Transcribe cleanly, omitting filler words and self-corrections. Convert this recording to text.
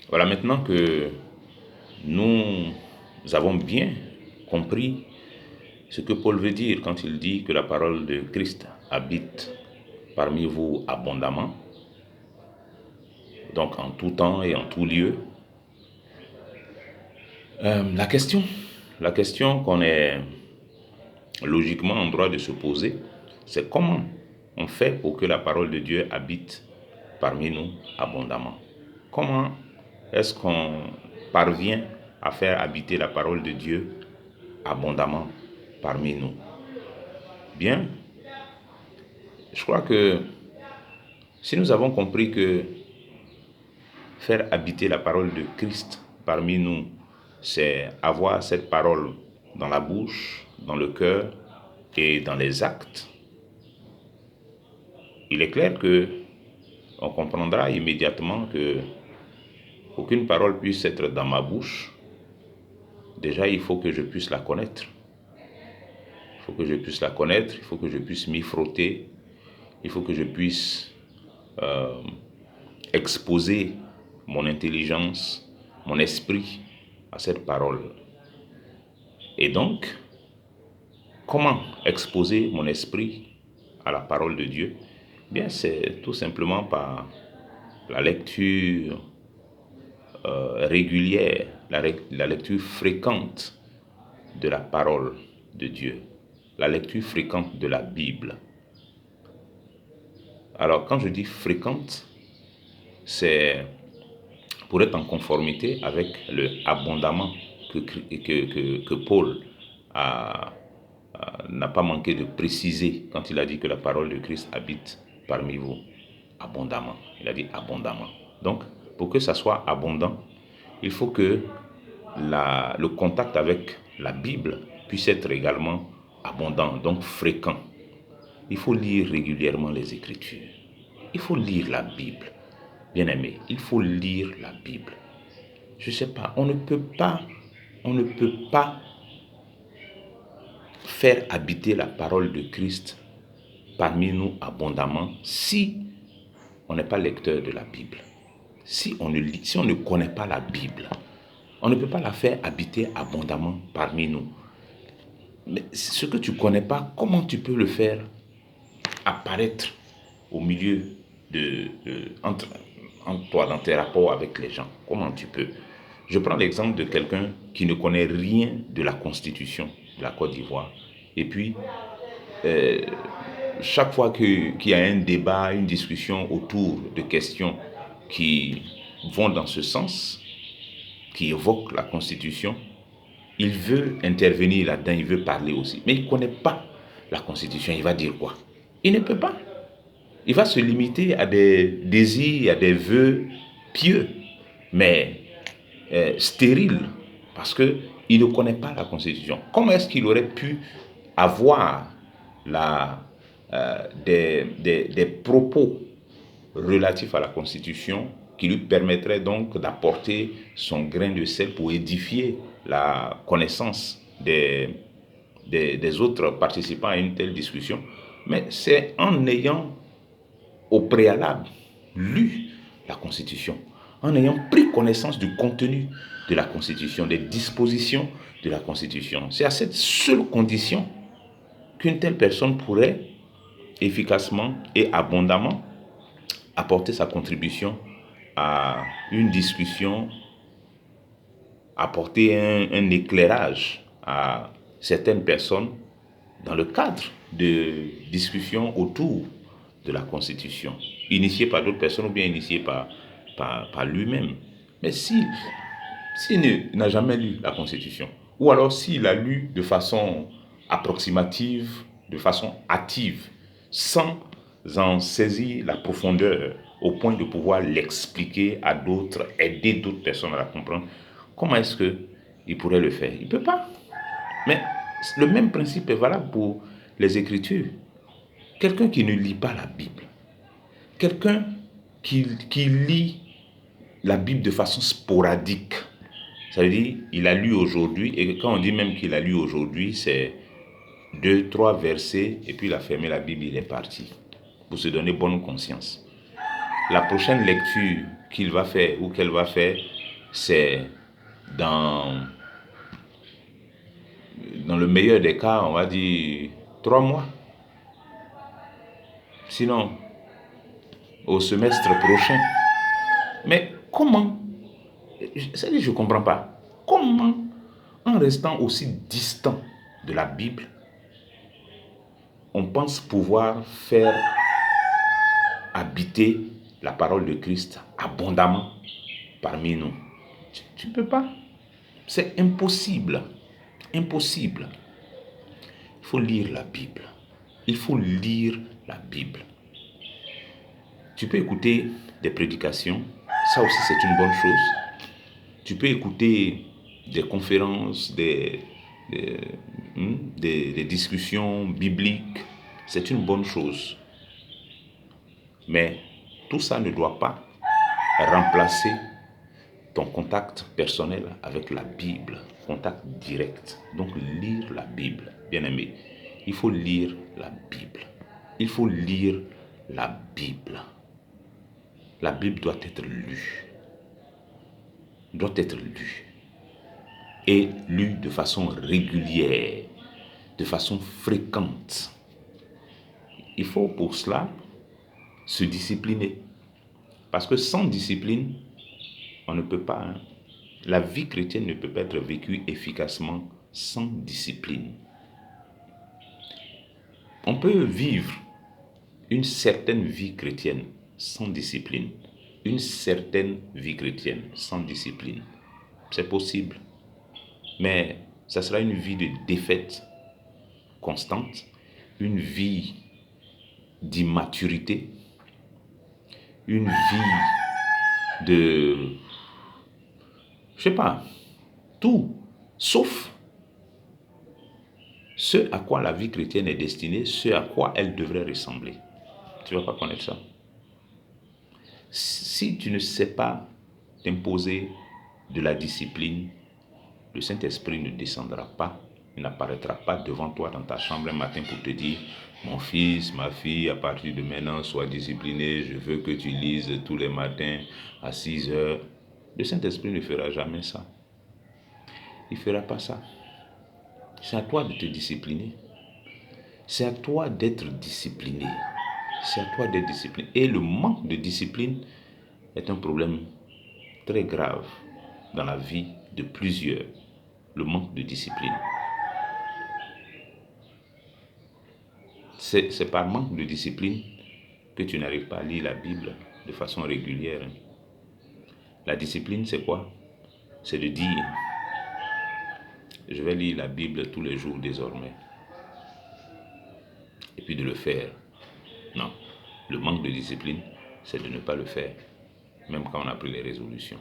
Voilà, maintenant que nous avons bien compris ce que Paul veut dire quand il dit que la parole de Christ habite parmi vous abondamment, donc en tout temps et en tout lieu. La question qu'on est logiquement en droit de se poser, c'est comment on fait pour que la parole de Dieu habite parmi nous abondamment. Comment est-ce qu'on parvient à faire habiter la parole de Dieu abondamment parmi nous? Bien, je crois que si nous avons compris que faire habiter la parole de Christ parmi nous, c'est avoir cette parole dans la bouche, dans le cœur et dans les actes, il est clair que on comprendra immédiatement que aucune parole puisse être dans ma bouche. Déjà, il faut que je puisse la connaître. Il faut que je puisse la connaître, il faut que je puisse m'y frotter, il faut que je puisse exposer mon intelligence, mon esprit à cette parole. Et donc, comment exposer mon esprit à la parole de Dieu? Bien, c'est tout simplement par la lecture régulière, la lecture fréquente de la parole de Dieu, la lecture fréquente de la Bible. Alors, quand je dis fréquente, c'est pour être en conformité avec le abondamment que Paul n'a pas manqué de préciser quand il a dit que la parole de Christ habite parmi vous abondamment. Il a dit abondamment. Donc, pour que ça soit abondant, il faut que le contact avec la Bible puisse être également abondant, donc fréquent. Il faut lire régulièrement les Écritures. Il faut lire la Bible. Bien-aimé, il faut lire la Bible. Je ne sais pas, on ne peut pas faire habiter la parole de Christ parmi nous abondamment si on n'est pas lecteur de la Bible. Si on ne connaît pas la Bible, on ne peut pas la faire habiter abondamment parmi nous. Mais ce que tu ne connais pas, comment tu peux le faire apparaître au milieu entre toi, dans tes rapports avec les gens? Comment tu peux? Je prends l'exemple de quelqu'un qui ne connaît rien de la Constitution de la Côte d'Ivoire. Et puis, chaque fois qu'il y a un débat, une discussion autour de questions qui vont dans ce sens, qui évoquent la Constitution, il veut intervenir là-dedans, il veut parler aussi. Mais il ne connaît pas la Constitution, il va dire quoi? Il ne peut pas. Il va se limiter à des désirs, à des vœux pieux, mais stériles, parce qu'il ne connaît pas la Constitution. Comment est-ce qu'il aurait pu avoir des propos relatifs à la Constitution qui lui permettraient donc d'apporter son grain de sel pour édifier la connaissance des autres participants à une telle discussion? Mais c'est en ayant au préalable lu la Constitution, en ayant pris connaissance du contenu de la Constitution, des dispositions de la Constitution. C'est à cette seule condition qu'une telle personne pourrait efficacement et abondamment apporter sa contribution à une discussion, apporter un éclairage à certaines personnes dans le cadre de discussions autour de la Constitution, initiée par d'autres personnes ou bien initiée par lui-même. Mais s'il n'a jamais lu la Constitution, ou alors s'il a lu de façon approximative, de façon hâtive, sans en saisir la profondeur au point de pouvoir l'expliquer à d'autres, aider d'autres personnes à la comprendre, comment est-ce qu'il pourrait le faire? Il ne peut pas. Mais le même principe est valable pour les Écritures. Quelqu'un qui ne lit pas la Bible, quelqu'un qui lit la Bible de façon sporadique, ça veut dire il a lu aujourd'hui, et quand on dit même qu'il a lu aujourd'hui, c'est 2-3 versets, et puis il a fermé la Bible, il est parti, pour se donner bonne conscience. La prochaine lecture qu'il va faire ou qu'elle va faire, c'est dans, dans le meilleur des cas, on va dire 3 mois. Sinon, au semestre prochain. Mais comment? Je ne comprends pas. Comment, en restant aussi distant de la Bible, on pense pouvoir faire habiter la parole de Christ abondamment parmi nous? Tu ne peux pas. C'est impossible. Impossible. Il faut lire la Bible. Il faut lire la Bible. Tu peux écouter des prédications. Ça aussi, c'est une bonne chose. Tu peux écouter des conférences, des discussions bibliques. C'est une bonne chose. Mais tout ça ne doit pas remplacer ton contact personnel avec la Bible, contact direct. Donc lire la Bible, bien aimé. Il faut lire la Bible. Il faut lire la Bible. La Bible doit être lue. Doit être lue. Et lue de façon régulière, de façon fréquente. Il faut pour cela se discipliner. Parce que sans discipline, on ne peut pas. La vie chrétienne ne peut pas être vécue efficacement sans discipline. On peut vivre une certaine vie chrétienne sans discipline. Une certaine vie chrétienne sans discipline. C'est possible. Mais ça sera une vie de défaite constante, une vie d'immaturité, une vie de, je sais pas, tout, sauf ce à quoi la vie chrétienne est destinée, ce à quoi elle devrait ressembler. Tu ne vas pas connaître ça. Si tu ne sais pas t'imposer de la discipline, le Saint-Esprit ne descendra pas, il n'apparaîtra pas devant toi dans ta chambre un matin pour te dire: mon fils, ma fille, à partir de maintenant, sois discipliné, je veux que tu lises tous les matins à 6 heures. Le Saint-Esprit ne fera jamais ça. Il ne fera pas ça. C'est à toi de te discipliner. C'est à toi d'être discipliné. C'est à toi d'être discipliné. Et le manque de discipline est un problème très grave dans la vie de plusieurs. Le manque de discipline. C'est par manque de discipline que tu n'arrives pas à lire la Bible de façon régulière. La discipline, c'est quoi? C'est de dire: je vais lire la Bible tous les jours désormais. Et puis de le faire. Non. Le manque de discipline, c'est de ne pas le faire, même quand on a pris les résolutions.